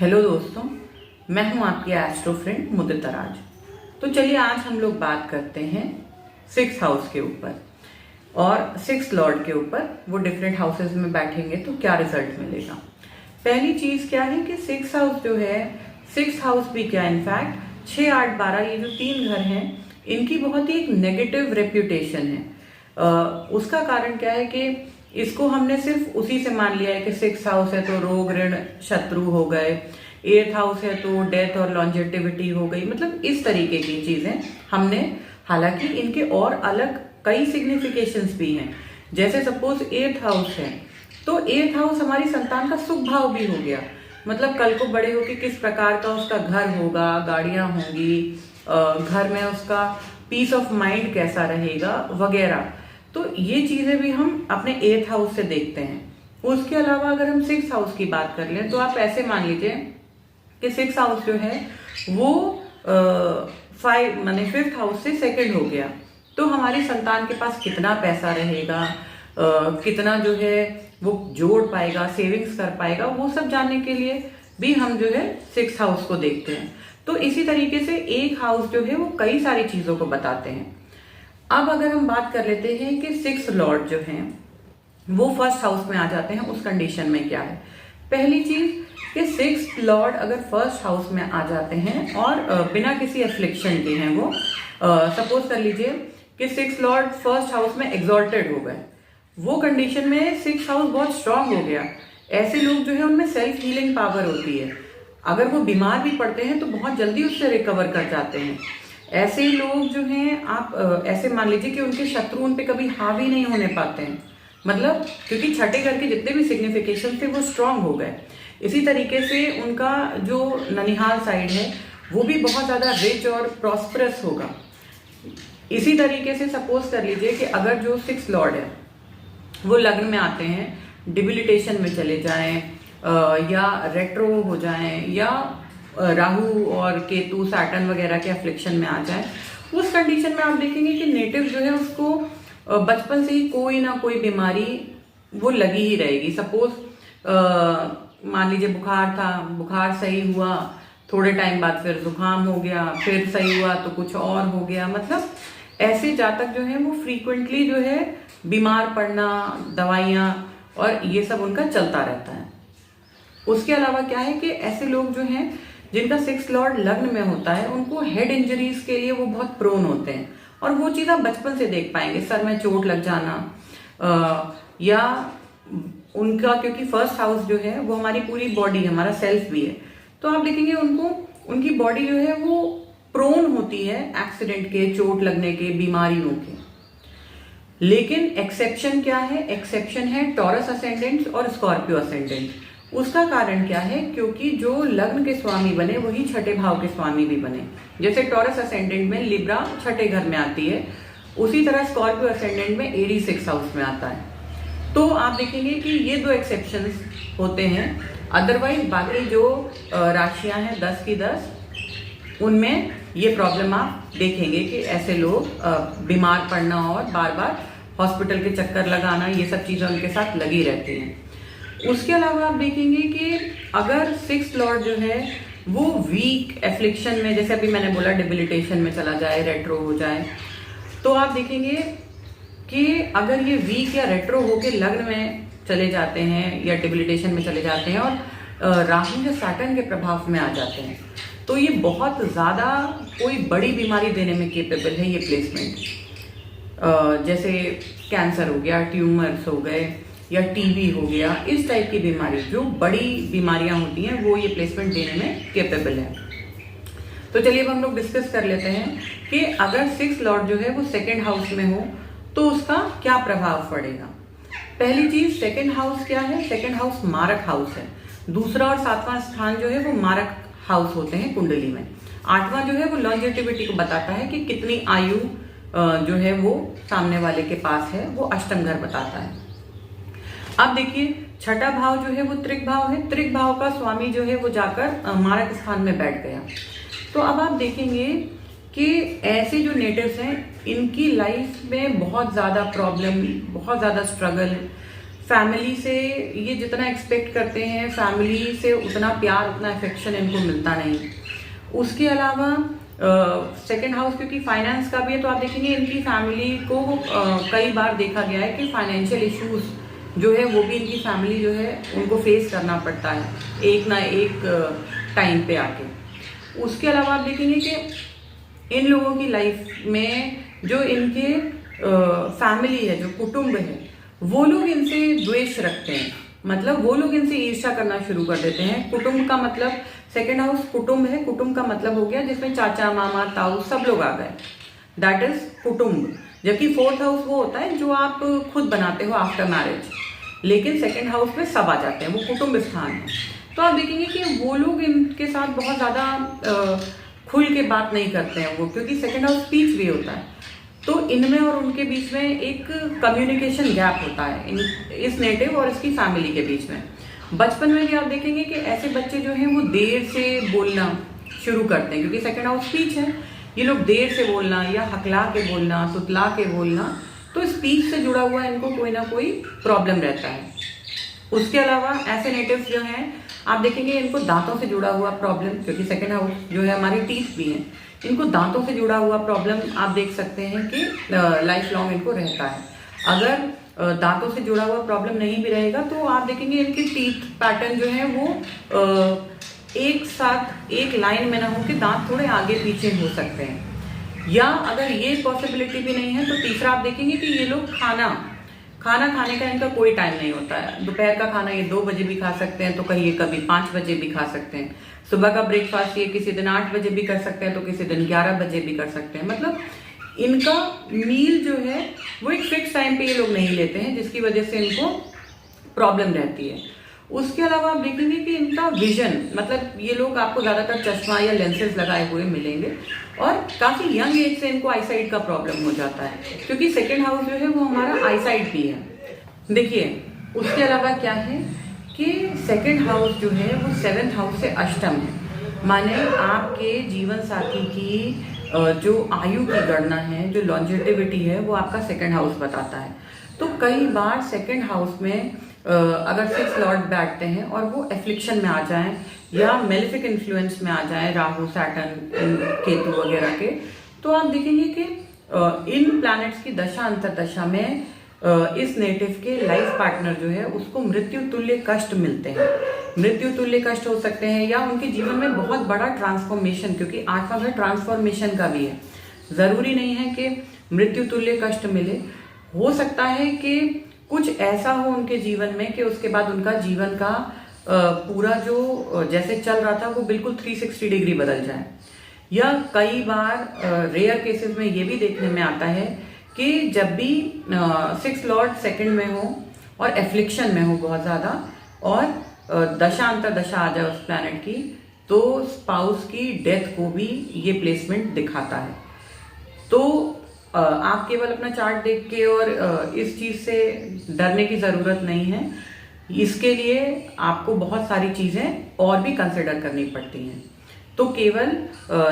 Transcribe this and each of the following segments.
Hello दोस्तों, मैं हूं आपकी एस्ट्रो फ्रेंड मुदित राज। तो चलिए आज हम लोग बात करते हैं 6th हाउस के ऊपर और 6th लॉर्ड के ऊपर। वो डिफरेंट हाउसेस में बैठेंगे तो क्या रिजल्ट मिलेगा। पहली चीज क्या है कि 6th हाउस जो है, 6th हाउस भी क्या इनफैक्ट 6, 8, 12 ये जो 3 घर हैं इनकी बहुत ही एक नेगेटिव रेप्यूटेशन है। उसका कारण क्या है कि इसको हमने सिर्फ उसी से मान लिया है कि 6th हाउस है तो रोग ऋण शत्रु हो गए, 8th हाउस है तो डेथ और लॉन्जेटिविटी हो गई, मतलब इस तरीके की चीजें हमने। हालांकि इनके और अलग कई सिग्निफिकेशंस भी हैं। जैसे सपोज 8th हाउस है तो 8th हाउस हमारी संतान का सुख भाव भी हो गया, मतलब कल को बड़े होके किस प्रकार का उसका घर होगा, गाड़ियां होंगी, घर में उसका पीस ऑफ माइंड कैसा रहेगा वगैरह। तो ये चीजें भी हम अपने 8th हाउस से देखते हैं। उसके अलावा अगर हम 6th हाउस की बात कर लें तो आप ऐसे मान लीजिए कि 6th हाउस जो है वो 5th हाउस से सेकंड हो गया, तो हमारी संतान के पास कितना पैसा रहेगा, कितना जो है वो जोड़ पाएगा, सेविंग्स कर पाएगा, वो सब जानने के लिए भी हम जो है 6th हाउस को देखते हैं। तो इसी तरीके से एक हाउस जो है वो कई सारी चीजों को बताते हैं। अब अगर हम बात कर लेते हैं कि 6th लॉर्ड जो हैं वो 1st हाउस में आ जाते हैं, उस कंडीशन में क्या है। पहली चीज कि 6th लॉर्ड अगर 1st हाउस में आ जाते हैं और बिना किसी एफ्लिक्शन के हैं, वो सपोज कर लीजिए कि 6th लॉर्ड 1st हाउस में एग्जॉल्टेड हो गए, वो कंडीशन में 6th हाउस बहुत स्ट्रांग हो गया। ऐसे लोग जो है उनमें सेल्फ हीलिंग पावर होती है, अगर वो बीमार भी पड़ते हैं तो बहुत जल्दी उससे रिकवर कर जाते हैं। ऐसे लोग जो हैं आप ऐसे मान लीजिए कि उनके शत्रु उन पे कभी हावी नहीं होने पाते हैं, मतलब क्योंकि छठे घर के जितने भी सिग्निफिकेशन थे वो स्ट्रांग हो गए। इसी तरीके से उनका जो ननिहाल साइड है वो भी बहुत ज्यादा रिच और प्रॉस्परस होगा। इसी तरीके से सपोज कर लीजिए कि अगर जो 6th लॉर्ड है वो लग्न में आते हैं, डिबिलिटेशन में चले जाएं या रेट्रो हो जाएं या राहु और केतु सैटर्न वगैरह के अफ्लिक्शन में आ जाए, उस कंडीशन में आप देखेंगे कि नेटिव जो है उसको बचपन से ही कोई ना कोई बीमारी वो लगी ही रहेगी। सपोज मान लीजिए बुखार था, बुखार सही हुआ, थोड़े टाइम बाद फिर जुकाम हो गया, फिर सही हुआ तो कुछ और हो गया, मतलब ऐसे जातक जो है वो फ्रीक्वेंटली जो है बीमार पड़ना, दवाइयाँ और ये सब उनका चलता रहता है। उसके अलावा क्या है कि ऐसे लोग जो हैं जिनका 6th लॉर्ड लग्न में होता है उनको हेड इंजरीज के लिए वो बहुत प्रोन होते हैं, और वो चीज आप बचपन से देख पाएंगे, सर में चोट लग जाना या उनका, क्योंकि 1st हाउस जो है वो हमारी पूरी बॉडी, हमारा सेल्फ भी है, तो आप देखेंगे उनको उनकी बॉडी जो है वो प्रोन होती है एक्सीडेंट के, चोट लगने के, बीमारियों के। लेकिन एक्सेप्शन क्या है, एक्सेप्शन है टॉरस असेंडेंट और स्कॉर्पियो असेंडेंट। उसका कारण क्या है, क्योंकि जो लग्न के स्वामी बने वही छठे भाव के स्वामी भी बने। जैसे टॉरस असेंडेंट में लिब्रा छठे घर में आती है, उसी तरह स्कॉर्पियो असेंडेंट में एडी 6th हाउस में आता है। तो आप देखेंगे कि ये 2 एक्सेप्शंस होते हैं, अदरवाइज बाकी जो राशियां हैं 10 की 10, उनमें ये प्रॉब्लम आप देखेंगे कि ऐसे लोग बीमार पड़ना और बार बार हॉस्पिटल के चक्कर लगाना, ये सब चीजें उनके साथ लगी रहती हैं। उसके अलावा आप देखेंगे कि अगर 6th लॉर्ड जो है वो वीक एफ्लिक्शन में, जैसे अभी मैंने बोला डिबिलिटेशन में चला जाए, रेट्रो हो जाए, तो आप देखेंगे कि अगर ये वीक या रेट्रो होके लग्न में चले जाते हैं या डिबिलिटेशन में चले जाते हैं और राहु या सैटर्न के प्रभाव में आ जाते हैं, तो ये बहुत ज्यादा कोई बड़ी बीमारी देने में केपेबल है ये प्लेसमेंट। जैसे कैंसर हो गया, ट्यूमर्स हो गए या टीबी हो गया, इस टाइप की बीमारी जो बड़ी बीमारियां होती हैं वो ये प्लेसमेंट देने में केपेबल है। तो चलिए अब हम लोग डिस्कस कर लेते हैं कि अगर 6th लॉर्ड जो है वो 2nd हाउस में हो तो उसका क्या प्रभाव पड़ेगा। पहली चीज, 2nd हाउस क्या है, 2nd हाउस मारक हाउस है। दूसरा और 7वां स्थान जो है वो मारक हाउस होते हैं कुंडली में। 8वां जो है वो लॉन्जेटिविटी को बताता है कि कितनी आयु जो है वो सामने वाले के पास है, वो अष्टम घर बताता है। अब देखिए छठा भाव जो है वो त्रिक भाव है, त्रिक भाव का स्वामी जो है वो जाकर मारक स्थान में बैठ गया। तो अब आप देखेंगे कि ऐसे जो नेटिव्स हैं इनकी लाइफ में बहुत ज्यादा प्रॉब्लम, बहुत ज्यादा स्ट्रगल, फैमिली से ये जितना एक्सपेक्ट करते हैं, फैमिली से उतना प्यार, उतना अफेक्शन इनको मिलता नहीं। उसके अलावा सेकंड हाउस क्योंकि फाइनेंस का भी है, तो आप देखेंगे इनकी फैमिली को कई बार देखा गया है कि फाइनेंशियल इश्यूज जो है वो भी इनकी फैमिली जो है उनको फेस करना पड़ता है एक ना एक टाइम पे आके। उसके अलावा आप देखेंगे कि इन लोगों की लाइफ में जो इनके फैमिली है, जो कुटुंब है, वो लोग इनसे द्वेष रखते हैं, मतलब वो लोग इनसे ईर्ष्या करना शुरू कर देते हैं। कुटुंब का मतलब सेकंड हाउस कुटुंब है, कुटुंब का मतलब हो गया जिसमें चाचा मामा ताऊ सब लोग आ गए, दैट इज कुटुंब। जबकि फोर्थ हाउस वो होता है जो आप खुद बनाते हो आफ्टर मैरिज, लेकिन सेकंड हाउस में सब आ जाते हैं, वो कुटुंब स्थान है। तो आप देखेंगे कि वो लोग इनके साथ बहुत ज़्यादा खुल के बात नहीं करते हैं वो, क्योंकि सेकंड हाउस स्पीच वे होता है। तो इनमें और उनके बीच में एक कम्युनिकेशन गैप होता है इस नेटिव और इसकी फैमिली के बीच में। बचपन में भी आप देखेंगे कि ऐसे बच्चे जो हैं वो देर से बोलना शुरू करते हैं, क्योंकि सेकंड हाउस स्पीच है। ये लोग देर से बोलना या हकला के बोलना, तुतला के बोलना, तो स्पीच से जुड़ा हुआ इनको कोई ना कोई प्रॉब्लम रहता है। उसके अलावा ऐसे नेटिव्स जो हैं आप देखेंगे इनको दांतों से जुड़ा हुआ प्रॉब्लम, क्योंकि सेकंड हाउस जो है हमारे टीथ भी हैं, इनको दांतों से जुड़ा हुआ प्रॉब्लम आप देख सकते हैं कि लाइफ लॉन्ग इनको रहता है। अगर दांतों से जुड़ा हुआ प्रॉब्लम नहीं भी रहेगा तो आप देखेंगे इनके टीथ पैटर्न जो है वो एक साथ एक लाइन में ना हो कि दांत थोड़े आगे पीछे हो सकते हैं। या अगर ये पॉसिबिलिटी भी नहीं है तो तीसरा आप देखेंगे कि ये लोग खाना खाने का इनका कोई टाइम नहीं होता है। दोपहर का खाना ये 2 बजे भी खा सकते हैं, तो कहीं कभी 5 बजे भी खा सकते हैं। सुबह का ब्रेकफास्ट ये किसी दिन 8 बजे भी कर सकते हैं, तो किसी दिन 11 बजे भी कर सकते हैं। मतलब इनका मील जो है वो एक फिक्स टाइम पे ये लोग नहीं लेते हैं, जिसकी वजह से इनको प्रॉब्लम रहती है। उसके अलावा आप देखेंगे कि इनका विजन, मतलब ये लोग आपको ज़्यादातर चश्मा या लेंसेज लगाए हुए मिलेंगे, और काफ़ी यंग एज से इनको आईसाइट का प्रॉब्लम हो जाता है, क्योंकि सेकेंड हाउस जो है वो हमारा आईसाइट भी है। देखिए उसके अलावा क्या है कि सेकेंड हाउस जो है वो 7th हाउस से अष्टम है, माने आपके जीवन साथी की जो आयु की गणना है, जो लॉन्जेटिविटी है, वो आपका सेकेंड हाउस बताता है। तो कई बार सेकेंड हाउस में अगर 6 लॉर्ड बैठते हैं और वो एफ्लिक्शन में आ जाएं या मेलिफिक इन्फ्लुएंस में आ जाएं, राहु सैटर्न केतु वगैरह के, तो आप देखेंगे कि इन प्लैनेट्स की दशा अंतरदशा में इस नेटिव के लाइफ पार्टनर जो है उसको मृत्यु तुल्य कष्ट मिलते हैं। मृत्यु तुल्य कष्ट हो सकते हैं, या उनके जीवन में बहुत बड़ा ट्रांसफॉर्मेशन, क्योंकि 8वां घर ट्रांसफॉर्मेशन का भी है। जरूरी नहीं है कि मृत्यु तुल्य कष्ट मिले, हो सकता है कि कुछ ऐसा हो उनके जीवन में कि उसके बाद उनका जीवन का पूरा जो जैसे चल रहा था वो बिल्कुल 360 डिग्री बदल जाए। या कई बार रेयर केसेस में ये भी देखने में आता है कि जब भी 6 लॉर्ड सेकंड में हो और एफ्लिक्शन में हो बहुत ज़्यादा, और दशा अंतरदशा आ जाए उस प्लैनेट की, तो स्पाउस की डेथ को भी ये प्लेसमेंट दिखाता है। तो आप केवल अपना चार्ट देख के और इस चीज़ से डरने की ज़रूरत नहीं है। इसके लिए आपको बहुत सारी चीज़ें और भी कंसिडर करनी पड़ती हैं। तो केवल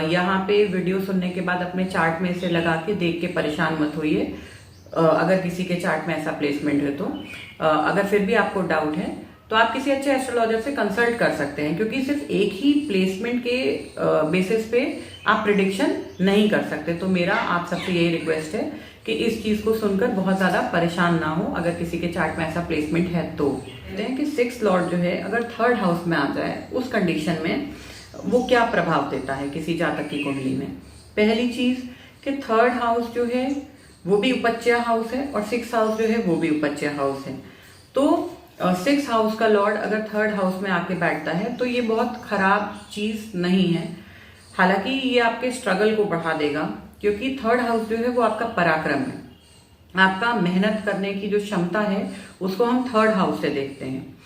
यहाँ पे वीडियो सुनने के बाद अपने चार्ट में इसे लगा के देख के परेशान मत होइए। अगर किसी के चार्ट में ऐसा प्लेसमेंट है तो अगर फिर भी आपको डाउट है तो आप किसी अच्छे एस्ट्रोलॉजर से कंसल्ट कर सकते हैं, क्योंकि सिर्फ एक ही प्लेसमेंट के बेसिस पे आप प्रिडिक्शन नहीं कर सकते। तो मेरा आप सबसे यही रिक्वेस्ट है कि इस चीज़ को सुनकर बहुत ज़्यादा परेशान ना हो अगर किसी के चार्ट में ऐसा प्लेसमेंट है। तो कहते हैं कि 6 लॉर्ड जो है अगर 3rd हाउस में आ जाए, उस कंडीशन में वो क्या प्रभाव देता है किसी जातक की कुंडली में। पहली चीज़ कि 3rd हाउस जो है वो भी उपच्य हाउस है, और 6th हाउस जो है वो भी उपच्य हाउस है। तो 6th हाउस का लॉर्ड अगर 3rd हाउस में आके बैठता है तो ये बहुत खराब चीज़ नहीं है। हालांकि ये आपके स्ट्रगल को बढ़ा देगा, क्योंकि 3rd हाउस जो है वो आपका पराक्रम है, आपका मेहनत करने की जो क्षमता है उसको हम 3rd हाउस से देखते हैं।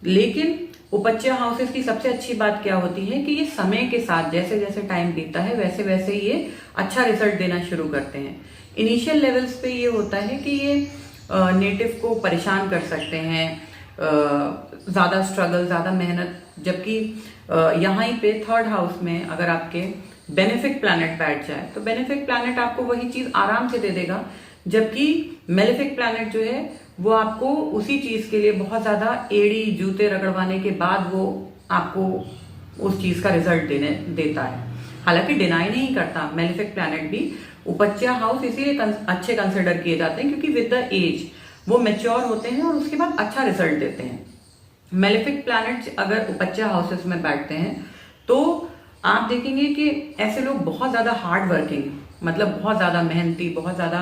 लेकिन उपच्य हाउसेस की सबसे अच्छी बात क्या होती है कि ये समय के साथ जैसे जैसे टाइम बीतता है वैसे वैसे ये अच्छा रिजल्ट देना शुरू करते हैं। इनिशियल लेवल्स पे ये होता है कि ये नेटिव को परेशान कर सकते हैं, ज़्यादा स्ट्रगल, ज़्यादा मेहनत, जबकि यहाँ ही पे 3rd हाउस में अगर आपके बेनिफिक प्लैनेट बैठ जाए तो बेनिफिक प्लैनेट आपको वही चीज़ आराम से दे देगा, जबकि मेलेफिक प्लैनेट जो है वो आपको उसी चीज के लिए बहुत ज्यादा एड़ी जूते रगड़वाने के बाद वो आपको उस चीज का रिजल्ट देता है। हालांकि डिनाई नहीं करता मेलेफिक प्लैनेट भी, उपज्या हाउस इसीलिए अच्छे कंसिडर किए जाते हैं क्योंकि विद द एज वो मैच्योर होते हैं और उसके बाद अच्छा रिजल्ट देते हैं। मेलेफिक प्लैनेट्स अगर उपज्या हाउसेस में बैठते हैं तो आप देखेंगे कि ऐसे लोग बहुत ज्यादा हार्ड वर्किंग, मतलब बहुत ज्यादा मेहनती, बहुत ज्यादा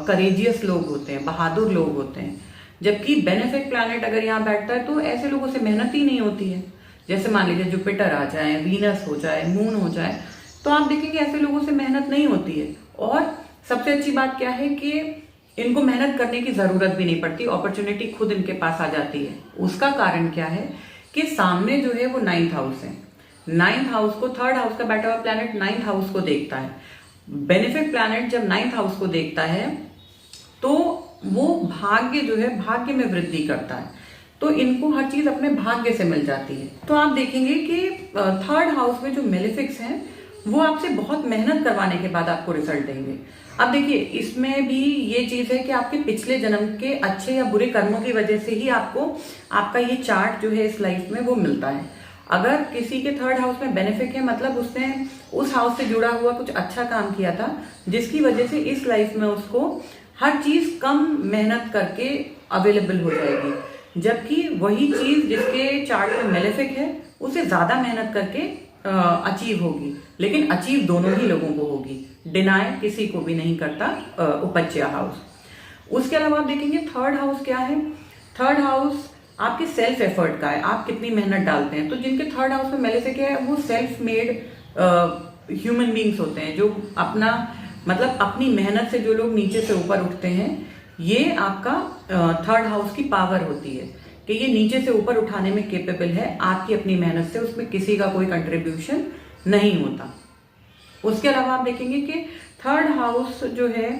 करेजियस लोग होते हैं, बहादुर लोग होते हैं। जबकि बेनिफिक प्लैनेट अगर यहाँ बैठता है तो ऐसे लोगों से मेहनत ही नहीं होती है। जैसे मान लीजिए जुपिटर आ जाए, वीनस हो जाए, मून हो जाए, तो आप देखेंगे ऐसे लोगों से मेहनत नहीं होती है। और सबसे अच्छी बात क्या है कि इनको मेहनत करने की जरूरत भी नहीं पड़ती, अपॉर्चुनिटी खुद इनके पास आ जाती है। उसका कारण क्या है कि सामने जो है वो 9th हाउस है। 9th हाउस को, 3rd हाउस का बैठा हुआ प्लैनेट 9th हाउस को देखता है। बेनिफिक प्लैनेट जब 9th हाउस को देखता है तो वो भाग्य जो है, भाग्य में वृद्धि करता है, तो इनको हर चीज अपने भाग्य से मिल जाती है। तो आप देखेंगे कि 3rd हाउस में जो मेलेफिक्स हैं वो आपसे बहुत मेहनत करवाने के बाद आपको रिजल्ट देंगे। अब देखिए इसमें भी ये चीज है कि आपके पिछले जन्म के अच्छे या बुरे कर्मों की वजह से ही आपको आपका ये चार्ट जो है इस लाइफ में वो मिलता है। अगर किसी के 3rd हाउस में बेनिफिक है, मतलब उसने उस हाउस से जुड़ा हुआ कुछ अच्छा काम किया था जिसकी वजह से इस लाइफ में उसको हर चीज कम मेहनत करके अवेलेबल हो जाएगी। जबकि वही चीज जिसके चार्ट में मेलेफिक है उसे ज्यादा मेहनत करके अचीव होगी, लेकिन अचीव दोनों ही लोगों को होगी, डिनाई किसी को भी नहीं करता उपज्या हाउस। उसके अलावा आप देखेंगे 3rd हाउस क्या है। 3rd हाउस आपके सेल्फ एफर्ट का है, आप कितनी मेहनत डालते हैं। तो जिनके 3rd हाउस में मेलेफिक है वो सेल्फ मेड ह्यूमन बींग्स होते हैं, जो अपना मतलब अपनी मेहनत से जो लोग नीचे से ऊपर उठते हैं, ये आपका 3rd हाउस की पावर होती है कि ये नीचे से ऊपर उठाने में केपेबल है आपकी अपनी मेहनत से, उसमें किसी का कोई कंट्रीब्यूशन नहीं होता। उसके अलावा आप देखेंगे कि 3rd हाउस जो है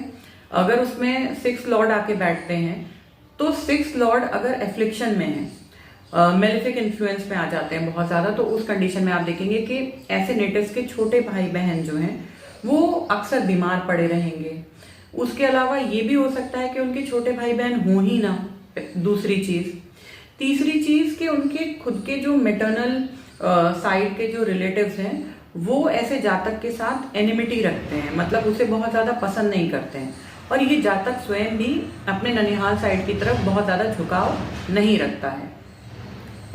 अगर उसमें 6th लॉर्ड आके बैठते हैं तो 6th लॉर्ड अगर एफ्लिक्शन में है, मेलेफिक इन्फ्लुएंस में आ जाते हैं बहुत ज्यादा, तो उस कंडीशन में आप देखेंगे कि ऐसे नेटिव्स के छोटे भाई बहन जो हैं वो अक्सर बीमार पड़े रहेंगे। उसके अलावा ये भी हो सकता है कि उनके छोटे भाई बहन हो ही ना, दूसरी चीज। तीसरी चीज कि उनके खुद के जो मेटर्नल साइड के जो रिलेटिव्स हैं वो ऐसे जातक के साथ एनिमिटी रखते हैं, मतलब उसे बहुत ज्यादा पसंद नहीं करते हैं, और ये जातक स्वयं भी अपने ननिहाल साइड की तरफ बहुत ज्यादा झुकाव नहीं रखता है।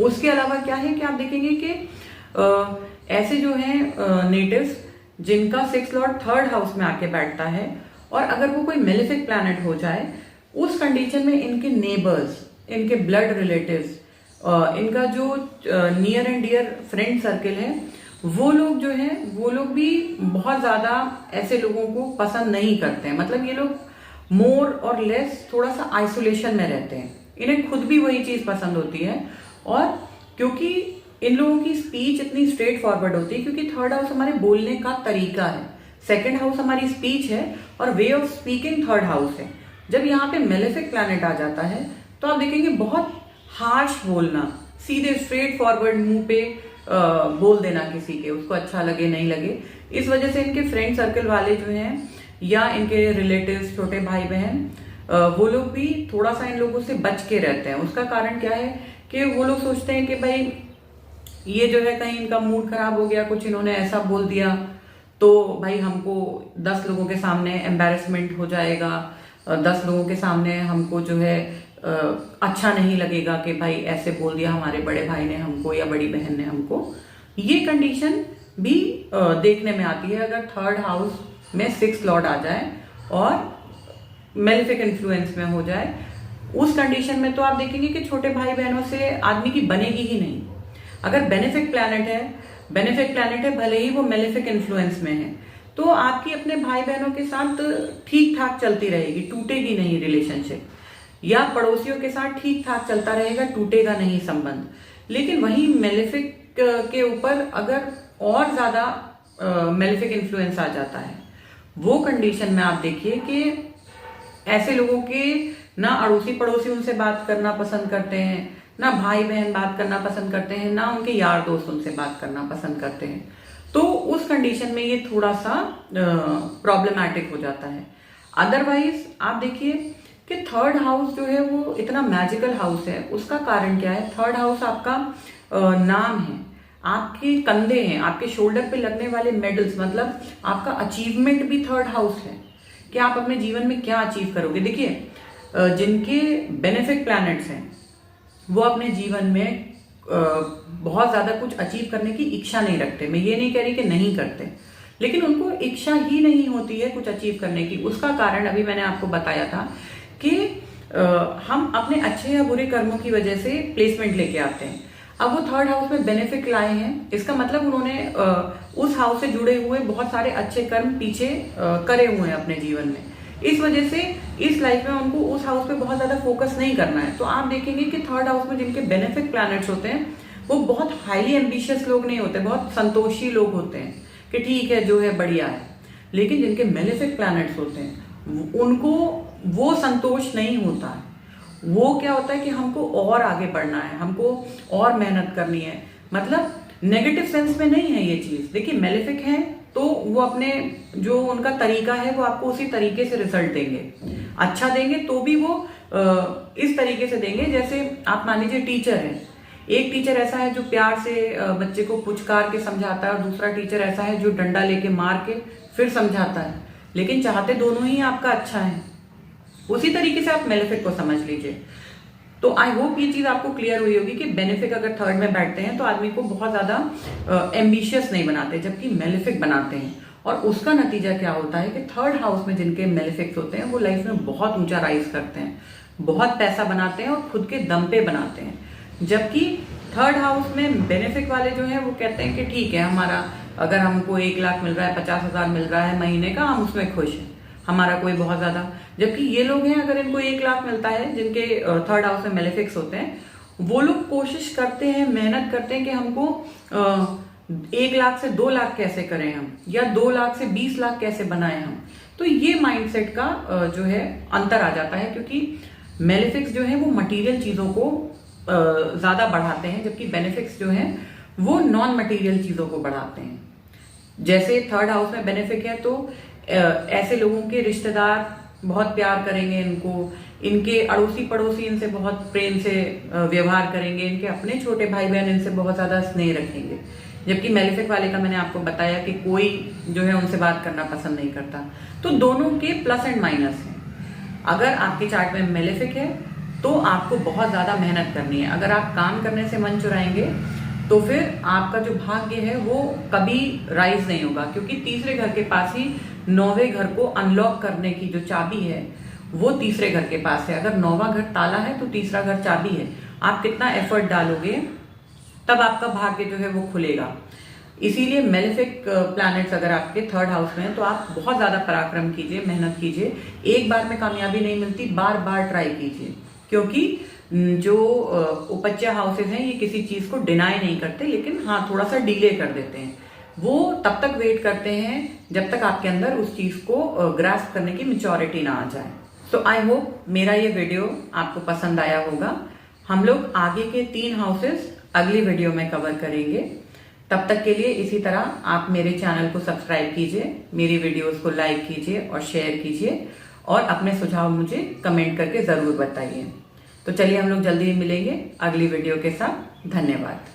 उसके अलावा क्या है कि आप देखेंगे कि ऐसे जो हैं नेटिव्स जिनका 6th लॉर्ड 3rd हाउस में आके बैठता है और अगर वो कोई मेलेफिक प्लैनेट हो जाए, उस कंडीशन में इनके नेबर्स, इनके ब्लड रिलेटिव्स, इनका जो near and dear friend circle है, वो लोग जो हैं वो लोग भी बहुत ज्यादा ऐसे लोगों को पसंद नहीं करते हैं। मतलब ये लोग मोर और लेस थोड़ा सा आइसोलेशन में रहते हैं, इन्हें खुद भी वही चीज पसंद होती है। और क्योंकि इन लोगों की स्पीच इतनी स्ट्रेट फॉरवर्ड होती है, क्योंकि 3rd हाउस हमारे बोलने का तरीका है, 2nd हाउस हमारी स्पीच है और way of speaking 3rd house है। जब यहाँ पे मेलेफिक प्लैनेट आ जाता है तो आप देखेंगे बहुत हार्श बोलना, सीधे स्ट्रेट फॉरवर्ड मुंह पे बोल देना किसी के, उसको अच्छा लगे नहीं लगे। इस वजह से इनके फ्रेंड सर्कल वाले जो हैं या इनके रिलेटिव्स, छोटे भाई बहन, वो लोग भी थोड़ा सा इन लोगों से बच के रहते हैं। उसका कारण क्या है कि वो लोग सोचते हैं कि भाई ये जो है कहीं इनका मूड खराब हो गया, कुछ इन्होंने ऐसा बोल दिया तो भाई हमको 10 लोगों के सामने एम्बैरेसमेंट हो जाएगा, 10 लोगों के सामने हमको जो है अच्छा नहीं लगेगा कि भाई ऐसे बोल दिया हमारे बड़े भाई ने हमको या बड़ी बहन ने हमको। ये कंडीशन भी देखने में आती है अगर 3rd हाउस में 6th लॉर्ड आ जाए और मेलेफिक इन्फ्लुएंस में हो जाए। उस कंडीशन में तो आप देखेंगे कि छोटे भाई बहनों से आदमी की बनेगी ही नहीं। अगर बेनिफिक प्लैनेट है भले ही वो मेलेफिक इन्फ्लुएंस में है, तो आपकी अपने भाई बहनों के साथ ठीक ठाक चलती रहेगी, टूटेगी नहीं रिलेशनशिप, या पड़ोसियों के साथ ठीक ठाक चलता रहेगा, टूटेगा नहीं संबंध। लेकिन वही मेलेफिक के ऊपर अगर और ज्यादा मेलेफिक इन्फ्लुएंस आ जाता है, वो कंडीशन में आप देखिए कि ऐसे लोगों के ना अड़ोसी पड़ोसी उनसे बात करना पसंद करते हैं, ना भाई बहन बात करना पसंद करते हैं, ना उनके यार दोस्त उनसे बात करना पसंद करते हैं। तो उस कंडीशन में ये थोड़ा सा प्रॉब्लमैटिक हो जाता है। अदरवाइज आप देखिए कि थर्ड हाउस जो है वो इतना मैजिकल हाउस है। उसका कारण क्या है? थर्ड हाउस आपका नाम है, आपके कंधे हैं, आपके शोल्डर पे लगने वाले मेडल्स, मतलब आपका अचीवमेंट भी थर्ड हाउस है कि आप अपने जीवन में क्या अचीव करोगे। देखिए जिनके बेनिफिक प्लैनेट्स हैं वो अपने जीवन में बहुत ज्यादा कुछ अचीव करने की इच्छा नहीं रखते। मैं ये नहीं कह रही कि नहीं करते, लेकिन उनको इच्छा ही नहीं होती है कुछ अचीव करने की। उसका कारण अभी मैंने आपको बताया था कि हम अपने अच्छे या बुरे कर्मों की वजह से प्लेसमेंट लेके आते हैं। अब वो थर्ड हाउस में बेनिफिट लाए हैं, इसका मतलब उन्होंने उस हाउस से जुड़े हुए बहुत सारे अच्छे कर्म पीछे करे हुए हैं अपने जीवन में। इस वजह से इस लाइफ में उनको उस हाउस पे बहुत ज्यादा फोकस नहीं करना है। तो आप देखेंगे कि थर्ड हाउस में जिनके बेनिफिक प्लैनेट्स होते हैं वो बहुत हाईली एम्बिशियस लोग नहीं होते, बहुत संतोषी लोग होते हैं कि ठीक है जो है बढ़िया है। लेकिन जिनके मेलेफिक प्लैनेट्स होते हैं उनको वो संतोष नहीं होता है। वो क्या होता है कि हमको और आगे बढ़ना है, हमको और मेहनत करनी है। मतलब नेगेटिव सेंस में नहीं है ये चीज। देखिए मेलेफिक है तो वो अपने जो उनका तरीका है वो आपको उसी तरीके से रिजल्ट देंगे। अच्छा देंगे तो भी वो इस तरीके से देंगे। जैसे आप मान लीजिए टीचर है, एक टीचर ऐसा है जो प्यार से बच्चे को पुचकार के समझाता है और दूसरा टीचर ऐसा है जो डंडा लेके मार के फिर समझाता है, लेकिन चाहते दोनों ही आपका अच्छा है। उसी तरीके से आप मेलेफिक को समझ लीजिए। तो आई होप ये चीज आपको क्लियर हुई होगी कि बेनिफिक अगर थर्ड में बैठते हैं तो आदमी को बहुत ज्यादा एम्बिशियस नहीं बनाते, जबकि मेलेफिक बनाते हैं। और उसका नतीजा क्या होता है कि थर्ड हाउस में जिनके मेलेफिक्स होते हैं वो लाइफ में बहुत ऊंचा राइज करते हैं, बहुत पैसा बनाते हैं और खुद के दम पे बनाते हैं। जबकि थर्ड हाउस में बेनिफिक वाले जो हैं वो कहते हैं कि ठीक है, हमारा अगर हमको 1 लाख मिल रहा है, 50,000 मिल रहा है महीने का, हम उसमें खुश हैं, हमारा कोई बहुत ज्यादा। जबकि ये लोग हैं अगर इनको 1 लाख मिलता है, जिनके थर्ड हाउस में मेलेफिक्स होते हैं, वो लोग कोशिश करते हैं, मेहनत करते हैं कि हमको 1 लाख से 2 लाख कैसे करें हम, या 2 लाख से 20 लाख कैसे बनाएं हम। तो ये माइंडसेट का जो है अंतर आ जाता है, क्योंकि मेलेफिक्स जो है वो मटीरियल चीजों को ज्यादा बढ़ाते हैं, जबकि बेनिफिक्स जो है वो नॉन मटीरियल चीजों को बढ़ाते हैं। जैसे थर्ड हाउस में बेनिफिक है तो ऐसे लोगों के रिश्तेदार बहुत प्यार करेंगे इनको, इनके अड़ोसी पड़ोसी इनसे बहुत प्रेम से व्यवहार करेंगे, इनके अपने छोटे भाई बहन इनसे बहुत ज्यादा स्नेह रखेंगे। जबकि मेलेफिक वाले का मैंने आपको बताया कि कोई जो है उनसे बात करना पसंद नहीं करता। तो दोनों के प्लस एंड माइनस हैं। अगर आपके चार्ट में मेलेफिक है तो आपको बहुत ज्यादा मेहनत करनी है। अगर आप काम करने से मन चुराएंगे तो फिर आपका जो भाग्य है वो कभी राइज नहीं होगा, क्योंकि तीसरे घर के पास ही 9वें घर को अनलॉक करने की जो चाबी है वो तीसरे घर के पास है। अगर 9वां घर ताला है तो तीसरा घर चाबी है। आप कितना एफर्ट डालोगे तब आपका भाग्य जो है वो खुलेगा। इसीलिए मेलेफिक प्लैनेट्स अगर आपके थर्ड हाउस में है तो आप बहुत ज्यादा पराक्रम कीजिए, मेहनत कीजिए। एक बार में कामयाबी नहीं मिलती, बार बार ट्राई कीजिए, क्योंकि जो उपज्य हाउसेस हैं ये किसी चीज को डिनाई नहीं करते, लेकिन हाँ थोड़ा सा डिले कर देते हैं। वो तब तक वेट करते हैं जब तक आपके अंदर उस चीज को ग्रास्प करने की मैच्योरिटी ना आ जाए। तो आई होप मेरा ये वीडियो आपको पसंद आया होगा। हम लोग आगे के 3 हाउसेस अगली वीडियो में कवर करेंगे। तब तक के लिए इसी तरह आप मेरे चैनल को सब्सक्राइब कीजिए, मेरी वीडियोस को लाइक कीजिए और शेयर कीजिए, और अपने सुझाव मुझे कमेंट करके जरूर बताइए। तो चलिए हम लोग जल्दी ही मिलेंगे अगली वीडियो के साथ। धन्यवाद।